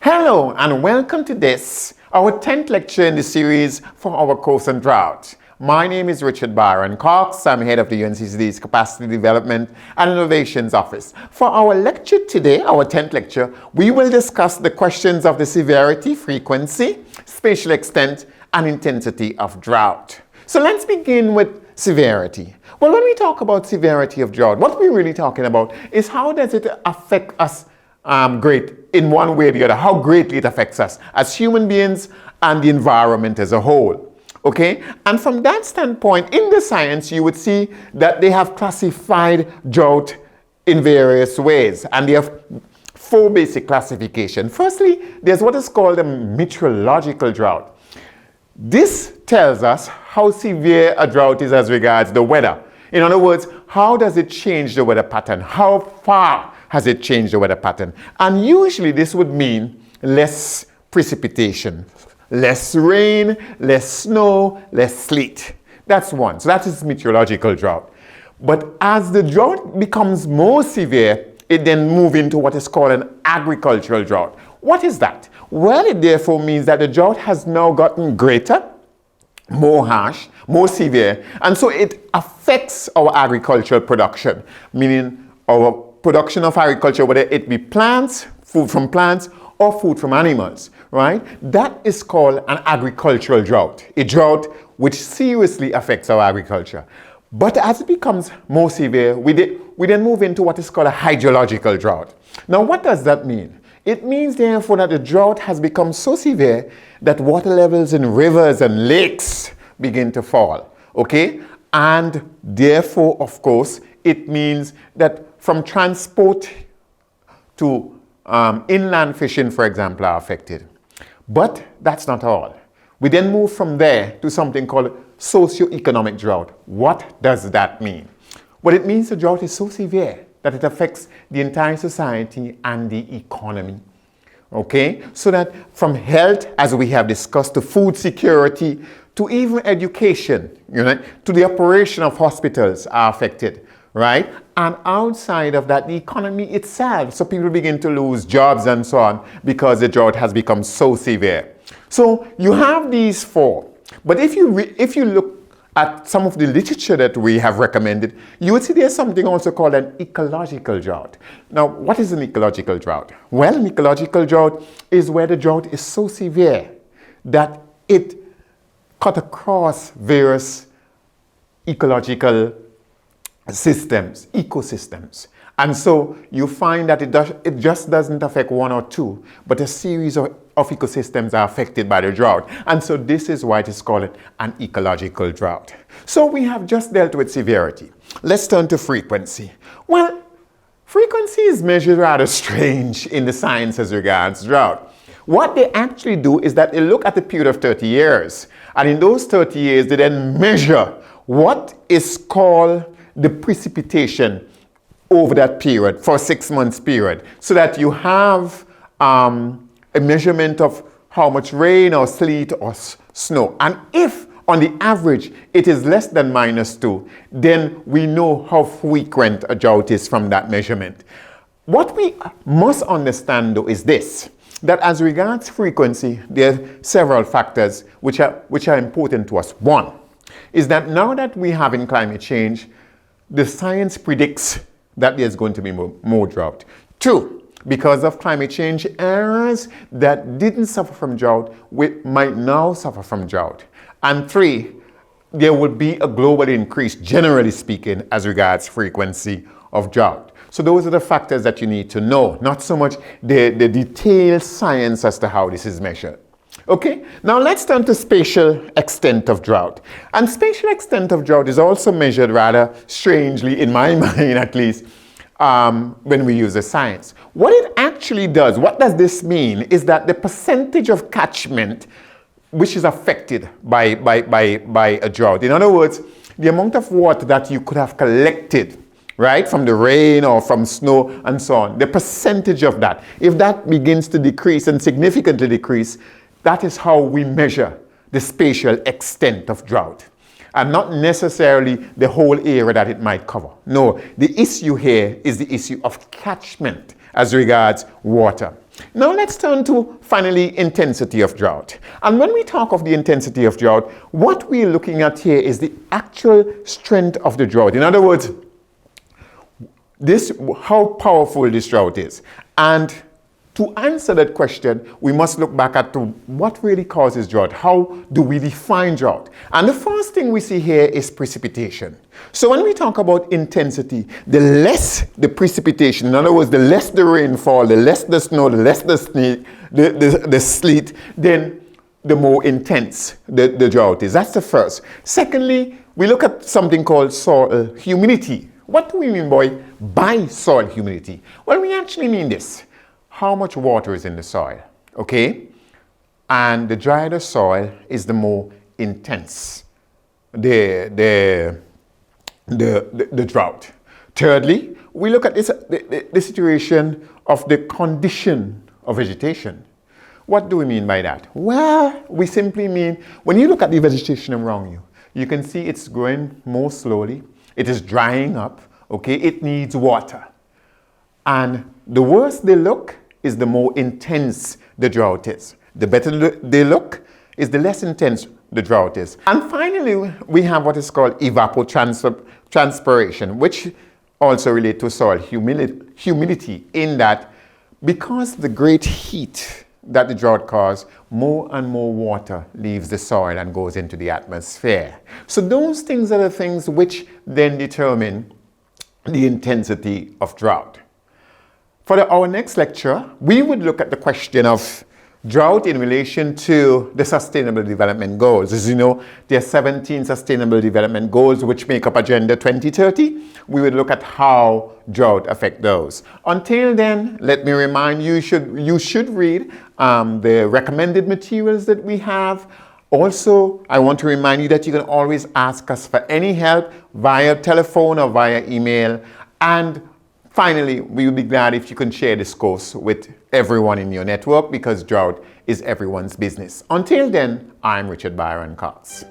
Hello and welcome to this, our 10th lecture in the series for our course on drought. My name is Richard Byron Cox. I'm head of the UNCCD's Capacity Development and Innovations Office. For our lecture today, our 10th lecture, we will discuss the questions of the severity, frequency, spatial extent, and intensity of drought. So let's begin with severity. Well, when we talk about severity of drought, what we're really talking about is how does it affect us great in one way or the other, how greatly it affects us as human beings and the environment as a whole. Okay? And from that standpoint, in the science, you would see that they have classified drought in various ways. And they have four basic classifications. Firstly, there's what is called a meteorological drought. This tells us how severe a drought is as regards the weather. In other words, how does it change the weather pattern? How far has it changed the weather pattern? And usually this would mean less precipitation, less rain, less snow, less sleet. That's one. So that is meteorological drought. But as the drought becomes more severe, it then moves into what is called an agricultural drought. What is that? Well, it therefore means that the drought has now gotten greater, more harsh, more severe, and so it affects our agricultural production, meaning our production of agriculture, whether it be plants, food from plants, or food from animals, right? That is called an agricultural drought, a drought which seriously affects our agriculture. But as it becomes more severe, we then move into what is called a hydrological drought. Now, what does that mean? It means, therefore, that the drought has become so severe that water levels in rivers and lakes begin to fall, okay? And therefore, of course, it means that from transport to inland fishing, for example, are affected. But that's not all. We then move from there to something called socio-economic drought. What does that mean? Well, it means the drought is so severe that it affects the entire society and the economy. Okay? So that from health, as we have discussed, to food security, to even education, to the operation of hospitals are affected, right? And outside of that, the economy itself, so people begin to lose jobs and so on because the drought has become so severe. So you have these four, but if you look at some of the literature that we have recommended, you would see there's something also called an ecological drought. Now, what is an ecological drought? Well, an ecological drought is where the drought is so severe that it cut across various ecological systems, ecosystems. And so you find that it just doesn't affect one or two, but a series of ecosystems are affected by the drought. And so this is why it is called an ecological drought. So we have just dealt with severity. Let's turn to frequency. Well, frequency is measured rather strange in the science as regards drought. What they actually do is that they look at the period of 30 years. And in those 30 years, they then measure what is called the precipitation over that period for a 6 months period, so that you have a measurement of how much rain or sleet or snow. And if on the average it is less than -2, then we know how frequent a drought is from that measurement. What we must understand though is this, that as regards frequency, there are several factors which are important to us. One is that now that we have in climate change, the science predicts that there's going to be more drought. Two, because of climate change, areas that didn't suffer from drought might now suffer from drought. And three, there will be a global increase, generally speaking, as regards frequency of drought. So those are the factors that you need to know, not so much the detailed science as to how this is measured. Okay, now let's turn to spatial extent of drought. And spatial extent of drought is also measured rather strangely, in my mind at least, when we use the science. What it actually does, what does this mean, is that the percentage of catchment which is affected by a drought. In other words, the amount of water that you could have collected, right, from the rain or from snow and so on, the percentage of that, if that begins to decrease and significantly decrease, that is how we measure the spatial extent of drought. and not necessarily the whole area that it might cover. No, the issue here is the issue of catchment as regards water. Now let's turn to, finally, intensity of drought. And when we talk of the intensity of drought, what we're looking at here is the actual strength of the drought. In other words, how powerful this drought is. And to answer that question, we must look back at what really causes drought. How do we define drought? And the first thing we see here is precipitation. So when we talk about intensity, the less the precipitation, in other words, the less the rainfall, the less the snow, the less the sleet, then the more intense the drought is. That's the first. Secondly, we look at something called soil humidity. What do we mean by soil humidity? Well, we actually mean this. How much water is in the soil, okay? And the drier the soil is the more intense the drought. Thirdly, we look at the situation of the condition of vegetation. What do we mean by that? Well, we simply mean, when you look at the vegetation around you, you can see it's growing more slowly. It is drying up, okay? It needs water. And the worse they look is the more intense the drought is. The better they look is the less intense the drought is. And finally, we have what is called evapotranspiration, which also relates to soil humidity, in that because the great heat that the drought causes, more and more water leaves the soil and goes into the atmosphere. So those things are the things which then determine the intensity of drought. For our next lecture, we would look at the question of drought in relation to the Sustainable Development Goals. As you know, there are 17 Sustainable Development Goals which make up Agenda 2030. We would look at how drought affects those. Until then, let me remind you, you should read the recommended materials that we have. Also, I want to remind you that you can always ask us for any help via telephone or via email. And finally, we would be glad if you can share this course with everyone in your network, because drought is everyone's business. Until then, I'm Richard Byron Cox.